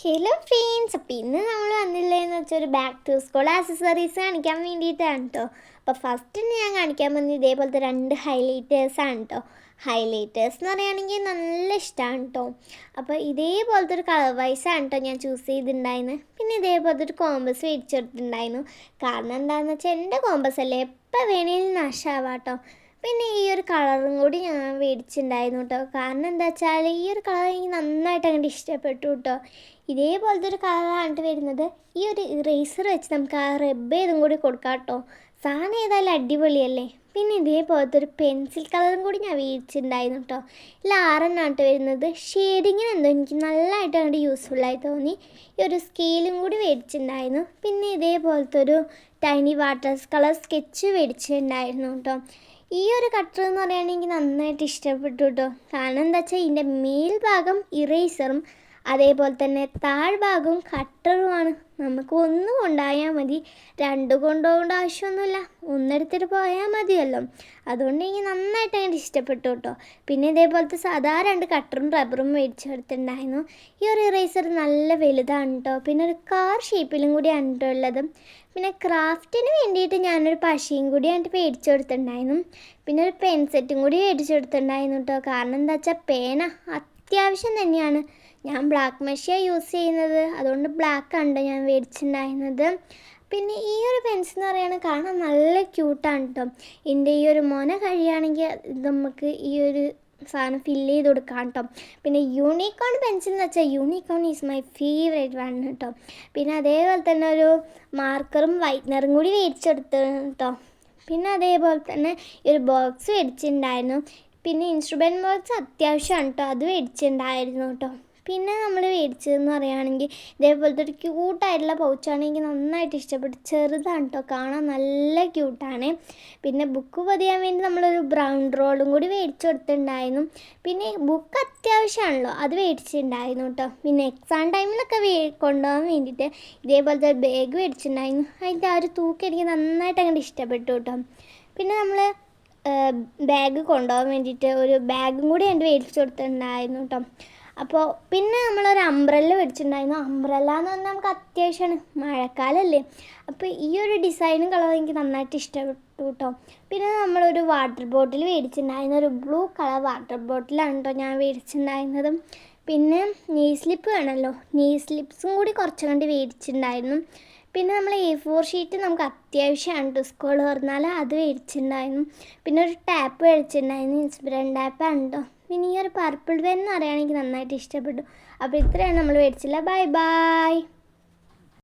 Hello friends, അപ്പോൾ ഇന്ന് നമ്മൾ വന്നില്ലേന്ന് വെച്ചാൽ ഒരു ബാക്ക് ടു സ്കൂൾ ആക്സസറീസ് കാണിക്കാൻ വേണ്ടിയിട്ടാണ് കേട്ടോ. അപ്പോൾ ഫസ്റ്റ് ഞാൻ കാണിക്കാൻ വന്നത് ഇതേപോലത്തെ 2 ഹൈലൈറ്റേഴ്സാണ് കേട്ടോ. ഹൈലൈറ്റേഴ്സ് എന്ന് പറയുകയാണെങ്കിൽ നല്ല ഇഷ്ടമാണ് കേട്ടോ. അപ്പോൾ ഇതേപോലത്തെ ഒരു കളർ വൈസാണ് കേട്ടോ ഞാൻ ചൂസ് ചെയ്തിട്ടുണ്ടായിരുന്നു. പിന്നെ ഇതേപോലത്തെ ഒരു കോമ്പസ് മേടിച്ചെടുത്തിട്ടുണ്ടായിരുന്നു. കാരണം എന്താണെന്ന് വെച്ചാൽ എൻ്റെ കോമ്പസ് അല്ലേ എപ്പോൾ വേണേലും നാശമാവാം കേട്ടോ. പിന്നെ ഈ ഒരു കളറും കൂടി ഞാൻ മേടിച്ചിട്ടുണ്ടായിരുന്നു കേട്ടോ. കാരണം എന്താ വെച്ചാൽ ഈ ഒരു കളർ എനിക്ക് നന്നായിട്ട് അങ്ങോട്ട് ഇഷ്ടപ്പെട്ടു കേട്ടോ. ഇതേപോലത്തെ ഒരു കളറാണ് വരുന്നത്. ഈ ഒരു ഇറേസർ വെച്ച് നമുക്ക് ആ റബ്ബ് ചെയ്തും കൂടി കൊടുക്കാം കേട്ടോ. സാധനം ഏതായാലും അടിപൊളിയല്ലേ. പിന്നെ ഇതേപോലത്തെ ഒരു പെൻസിൽ കളറും കൂടി ഞാൻ മേടിച്ചിട്ടുണ്ടായിരുന്നു കേട്ടോ. ഇതിൽ 6 വരുന്നത്. ഷെയ്ഡിങ്ങിന് എന്തോ എനിക്ക് നല്ലതായിട്ട് അങ്ങോട്ട് യൂസ്ഫുള്ളായി തോന്നി. ഈ ഒരു സ്കെയിലും കൂടി മേടിച്ചിട്ടുണ്ടായിരുന്നു. പിന്നെ ഇതേപോലത്തെ ഒരു ടൈനി വാട്ടർ കളർ സ്കെച്ച് മേടിച്ചിട്ടുണ്ടായിരുന്നു കേട്ടോ. ഈ ഒരു കട്ടർ എന്ന് പറയുകയാണെങ്കിൽ നന്നായിട്ട് ഇഷ്ടപ്പെട്ടു കേട്ടോ. കാരണം എന്താ വെച്ചാൽ ഇതിൻ്റെ മേൽഭാഗം ഇറേസറും അതേപോലെ തന്നെ താഴ്ഭാഗവും കട്ടറുമാണ്. നമുക്ക് ഒന്ന് കൊണ്ടായാൽ മതി, 2 കൊണ്ടുപോകേണ്ട ആവശ്യമൊന്നുമില്ല, ഒന്നെടുത്തിട്ട് പോയാൽ മതിയല്ലോ. അതുകൊണ്ട് എനിക്ക് നന്നായിട്ട് അങ്ങനെ ഇഷ്ടപ്പെട്ടു കേട്ടോ. പിന്നെ ഇതേപോലത്തെ സാധാ 2 കട്ടറും റബ്ബറും മേടിച്ചെടുത്തിട്ടുണ്ടായിരുന്നു. ഈ ഒരു ഇറേസർ നല്ല വലുതാണ് കേട്ടോ. പിന്നെ ഒരു കാർ ഷേപ്പിലും കൂടിയാണ് കേട്ടോ ഉള്ളത്. പിന്നെ ക്രാഫ്റ്റിന് വേണ്ടിയിട്ട് ഞാനൊരു പശയും കൂടി ആയിട്ട് മേടിച്ചെടുത്തിട്ടുണ്ടായിരുന്നു. പിന്നെ ഒരു പെൻ സെറ്റും കൂടി മേടിച്ചെടുത്തിട്ടുണ്ടായിരുന്നു കേട്ടോ. കാരണം എന്താ വെച്ചാൽ പേന അത്യാവശ്യം തന്നെയാണ്. ഞാൻ ബ്ലാക്ക് മഷിയാണ് യൂസ് ചെയ്യുന്നത്, അതുകൊണ്ട് ബ്ലാക്കാണ് ഞാൻ മേടിച്ചിട്ടുണ്ടായിരുന്നത്. പിന്നെ ഈ ഒരു പെൻസിൽ എന്ന് പറയുകയാണെങ്കിൽ കാണാൻ നല്ല ക്യൂട്ടാണ് കേട്ടോ. എൻ്റെ ഈ ഒരു മോന കഴിയുകയാണെങ്കിൽ നമുക്ക് ഈ ഒരു സാധനം ഫില്ല് ചെയ്ത് കൊടുക്കാം കേട്ടോ. പിന്നെ യൂണിക്കോൺ പെൻസിൽ എന്ന് വെച്ചാൽ unicorn is my favourite one കേട്ടോ. പിന്നെ അതേപോലെ തന്നെ ഒരു മാർക്കറും വൈറ്റ്നറും കൂടി മേടിച്ചെടുത്തു കേട്ടോ. പിന്നെ അതേപോലെ തന്നെ ഈ ഒരു ബോക്സ് മേടിച്ചിട്ടുണ്ടായിരുന്നു. പിന്നെ ഇൻസ്ട്രുമെൻറ്റ് ബോക്സ് അത്യാവശ്യമാണ് കേട്ടോ, അത് മേടിച്ചിട്ടുണ്ടായിരുന്നു കേട്ടോ. പിന്നെ നമ്മൾ മേടിച്ചതെന്ന് പറയുകയാണെങ്കിൽ ഇതേപോലത്തെ ഒരു ക്യൂട്ടായിട്ടുള്ള പൗച്ചാണ്. എനിക്ക് നന്നായിട്ട് ഇഷ്ടപ്പെട്ടു. ചെറുതാണ് കേട്ടോ, കാണാൻ നല്ല ക്യൂട്ടാണ്. പിന്നെ ബുക്ക് പൊതിയാൻ വേണ്ടി നമ്മളൊരു ബ്രൗൺ റോളും കൂടി മേടിച്ചു കൊടുത്തിട്ടുണ്ടായിരുന്നു. പിന്നെ ബുക്ക് അത്യാവശ്യമാണല്ലോ, അത് മേടിച്ചിട്ടുണ്ടായിരുന്നു കേട്ടോ. പിന്നെ എക്സാം ടൈമിലൊക്കെ കൊണ്ടുപോകാൻ വേണ്ടിയിട്ട് ഇതേപോലത്തെ ഒരു ബാഗ് മേടിച്ചിട്ടുണ്ടായിരുന്നു. അതിൻ്റെ ആ ഒരു തൂക്കം എനിക്ക് നന്നായിട്ട് അങ്ങോട്ട് ഇഷ്ടപ്പെട്ടു കേട്ടോ. പിന്നെ നമ്മൾ ബാഗ് കൊണ്ടുപോകാൻ വേണ്ടിയിട്ട് ഒരു ബാഗും കൂടി എൻ്റെ മേടിച്ചു കൊടുത്തിട്ടുണ്ടായിരുന്നു കേട്ടോ. അപ്പോൾ പിന്നെ നമ്മളൊരു അംബ്രല്ല മേടിച്ചിട്ടുണ്ടായിരുന്നു. അംബ്രല്ല എന്ന് പറഞ്ഞാൽ നമുക്ക് അത്യാവശ്യമാണ്, മഴക്കാലമല്ലേ. അപ്പോൾ ഈ ഒരു ഡിസൈനും കളറും എനിക്ക് നന്നായിട്ട് ഇഷ്ടപ്പെട്ടു കേട്ടോ. പിന്നെ നമ്മളൊരു വാട്ടർ ബോട്ടിൽ മേടിച്ചിട്ടുണ്ടായിരുന്നു. ഒരു ബ്ലൂ കളർ വാട്ടർ ബോട്ടിലാണ് കേട്ടോ ഞാൻ മേടിച്ചിട്ടുണ്ടായിരുന്നത്. പിന്നെ നെയിൽ സ്ലിപ്പ് വേണമല്ലോ, നെയിൽ സ്ലിപ്സും കൂടി കുറച്ചും കണ്ട് മേടിച്ചിട്ടുണ്ടായിരുന്നു. പിന്നെ നമ്മൾ A4 ഷീറ്റ് നമുക്ക് അത്യാവശ്യമാണ് കേട്ടോ, സ്കൂൾ തുറന്നാൽ അത് മേടിച്ചിട്ടുണ്ടായിരുന്നു. പിന്നെ ഒരു ടാപ്പ് മേടിച്ചിട്ടുണ്ടായിരുന്നു, ഇൻസ്പിരൻ ടാപ്പാണ് കേട്ടോ. പിന്നെ ഈ ഒരു പർപ്പിൾ പെൻ എന്ന് പറയുകയാണെങ്കിൽ നന്നായിട്ട് ഇഷ്ടപ്പെട്ടു. അപ്പോൾ ഇത്രയാണ് നമ്മൾ മേടിച്ചില്ല. Bye bye.